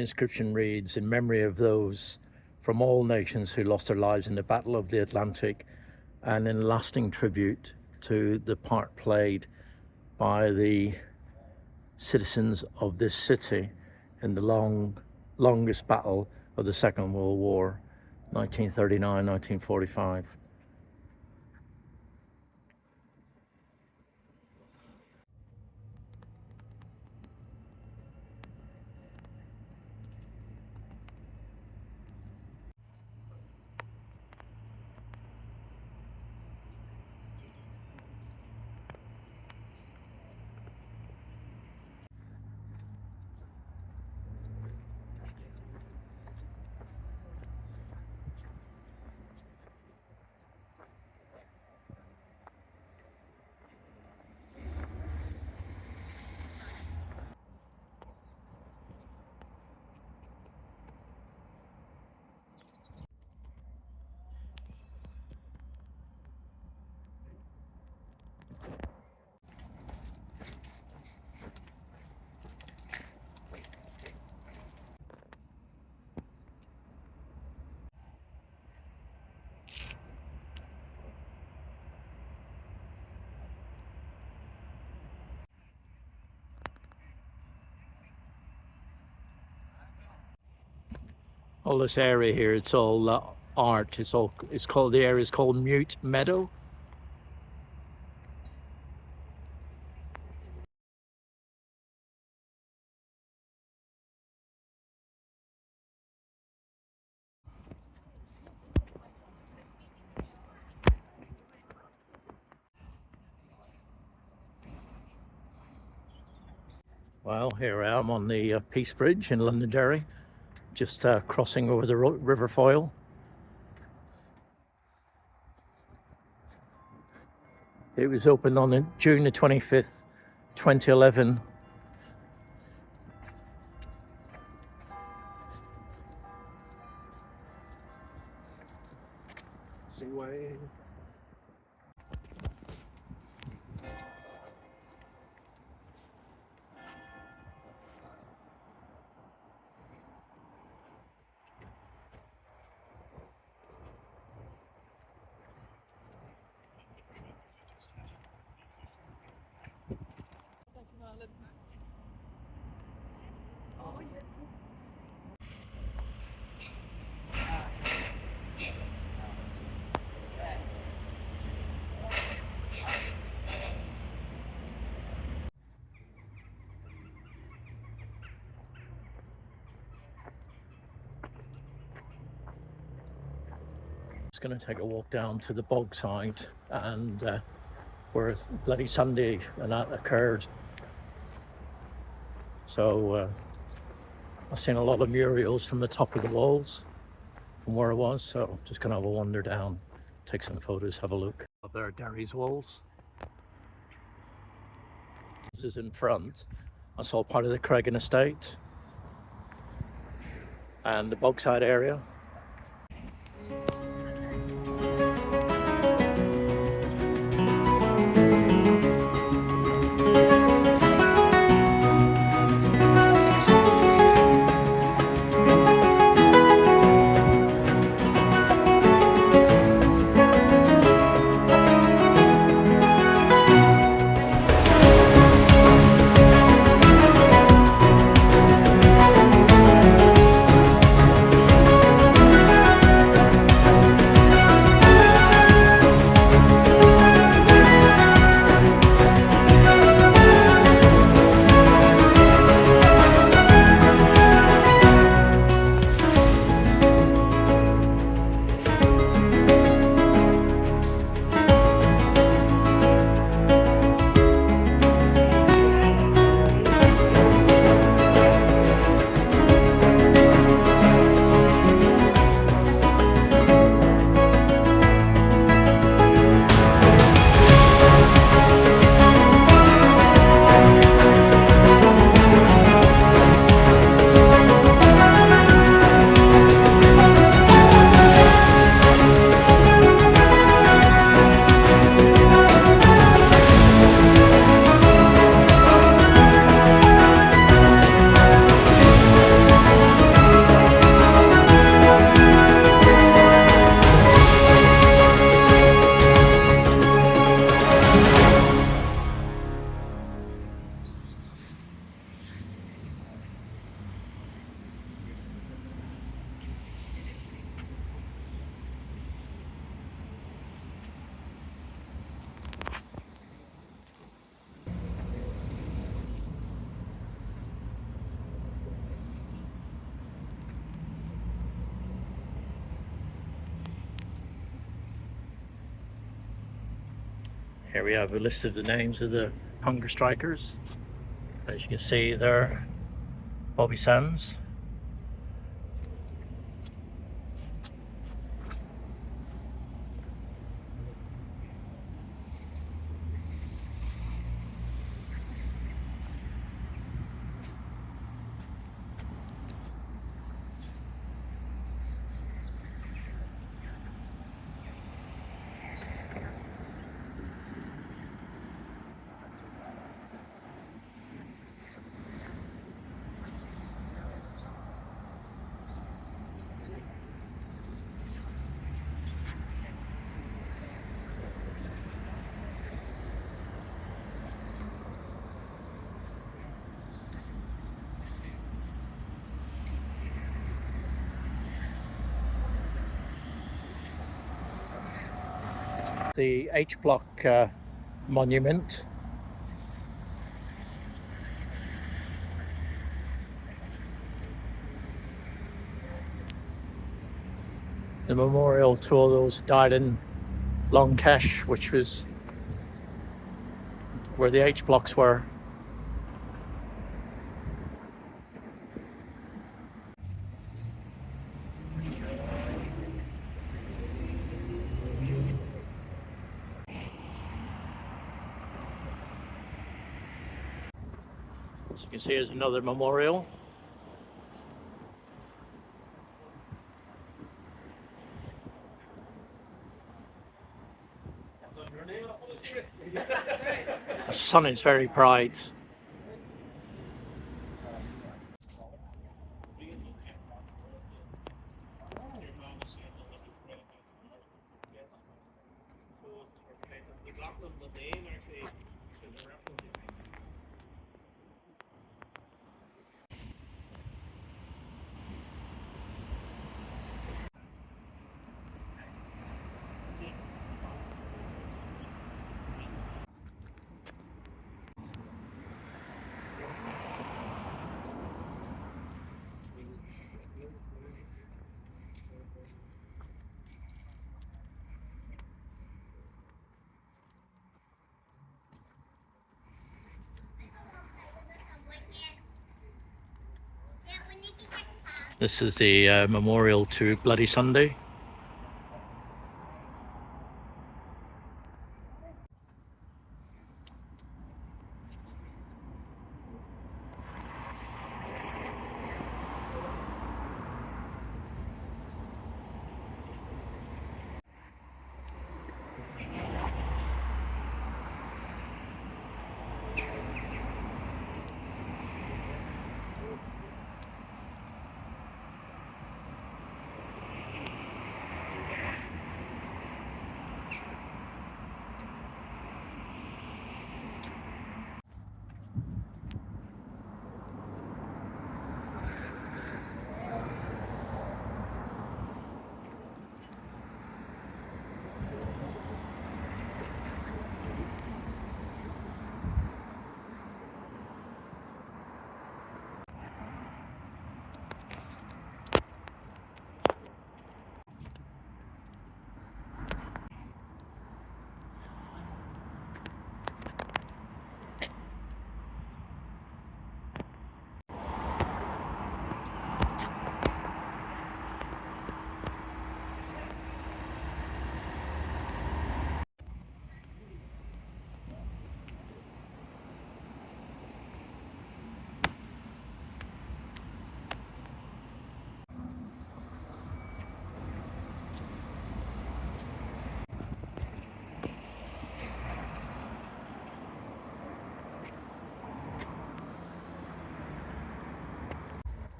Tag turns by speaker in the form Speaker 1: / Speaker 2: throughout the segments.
Speaker 1: inscription reads, "In memory of those from all nations who lost their lives in the Battle of the Atlantic, and in lasting tribute to the part played by the citizens of this city in the longest battle of the Second World War, 1939-1945. All this area here, it's all art. It's called, the area is called Mute Meadow. Well, here I am on the Peace Bridge in Londonderry, just crossing over the River Foyle. It was opened on June the 25th, 2011. Seaway. Just going to take a walk down to the Bogside, and where Bloody Sunday and that occurred. So I've seen a lot of murals from the top of the walls from where I was, so just gonna have a wander down, take some photos, have a look. Up there are Derry's walls. This is in front. That's all part of the Craigan estate and the Bogside area. Here we have a list of the names of the hunger strikers. As you can see there, Bobby Sands. The H block monument. The memorial to all those who died in Longcash, which was where the H blocks were. As you can see, there's another memorial. The sun is very bright. This is the memorial to Bloody Sunday.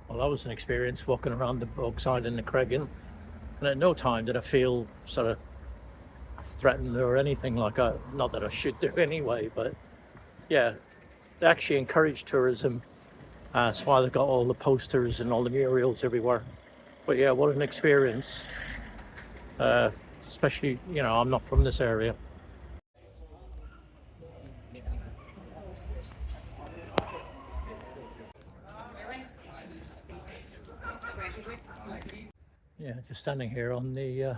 Speaker 1: Well, that was an experience walking around the Bogside and the Cregan, and at no time did I feel sort of threatened or anything like that. Not that I should do anyway, but yeah, they actually encourage tourism. That's why they've got all the posters and all the murals everywhere. But yeah, what an experience. Especially, you know, I'm not from this area. Yeah, just standing here on the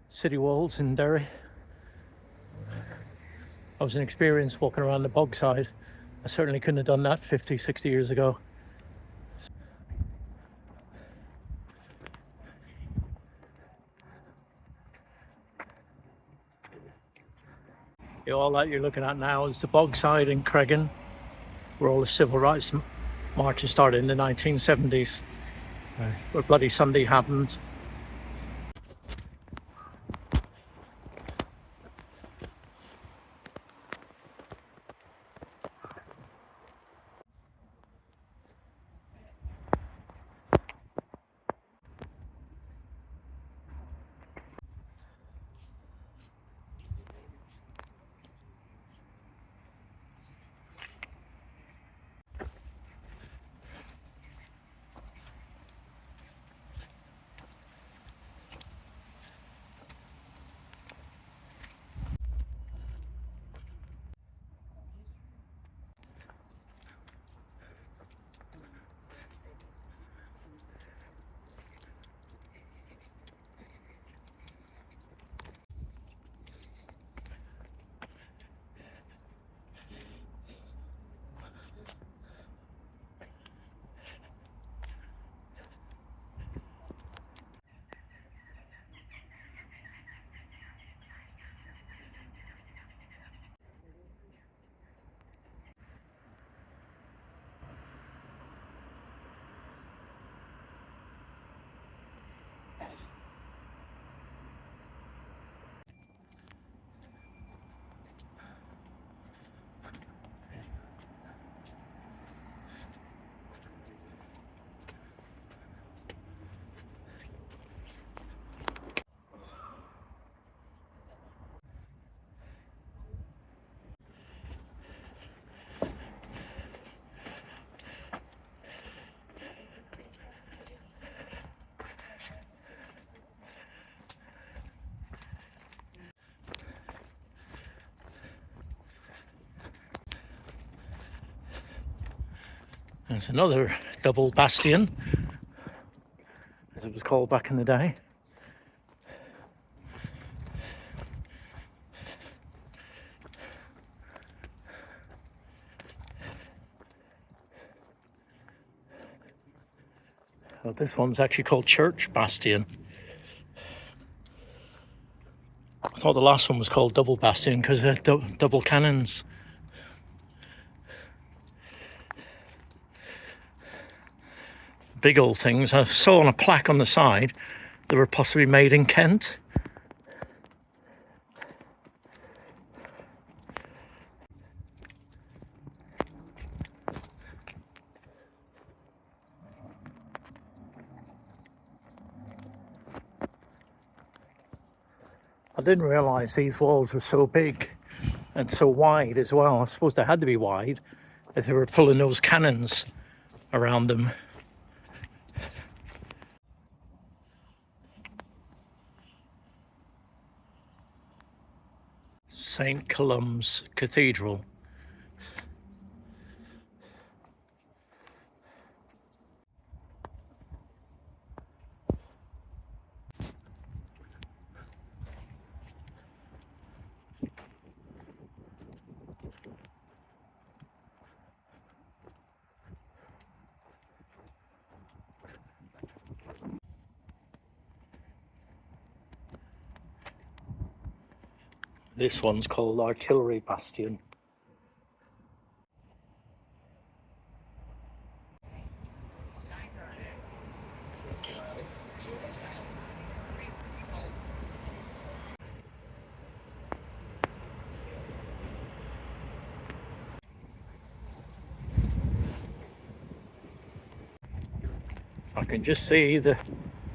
Speaker 1: city walls in Derry. I was an experienced walking around the Bogside. I certainly couldn't have done that 50, 60 years ago. All that you're looking at now is the Bogside in Cregan, where all the civil rights marches started in the 1970s, where Bloody Sunday happened. There's another double bastion, as it was called back in the day. Well, this one's actually called Church Bastion. I thought the last one was called Double Bastion because they're double cannons. Big old things. I saw on a plaque on the side they were possibly made in Kent. I didn't realise these walls were so big and so wide as well. I suppose they had to be wide if they were pulling those cannons around them. St. Columba's Cathedral. This one's called Artillery Bastion. I can just see the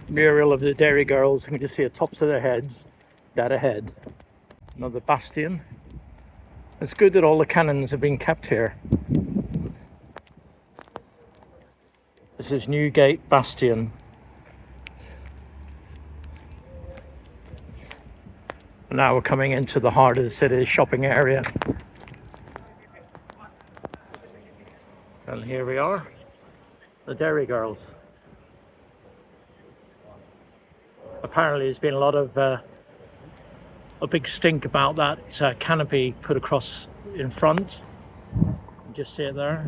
Speaker 1: Muriel of the Derry girls. I can just see the tops of their heads, dead ahead. Another bastion. It's good that all the cannons have been kept here. This is Newgate Bastion. Now we're coming into the heart of the city, shopping area. And here we are, the Derry girls. Apparently there's been a lot of a big stink about that canopy put across in front. You just see it there.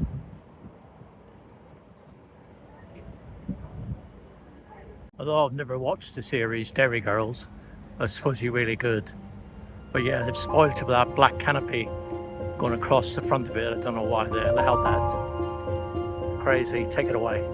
Speaker 1: Although I've never watched the series Derry Girls, I suppose you're really good. But yeah, they've spoiled it with that black canopy going across the front of it. I don't know why the hell that. Crazy. Take it away.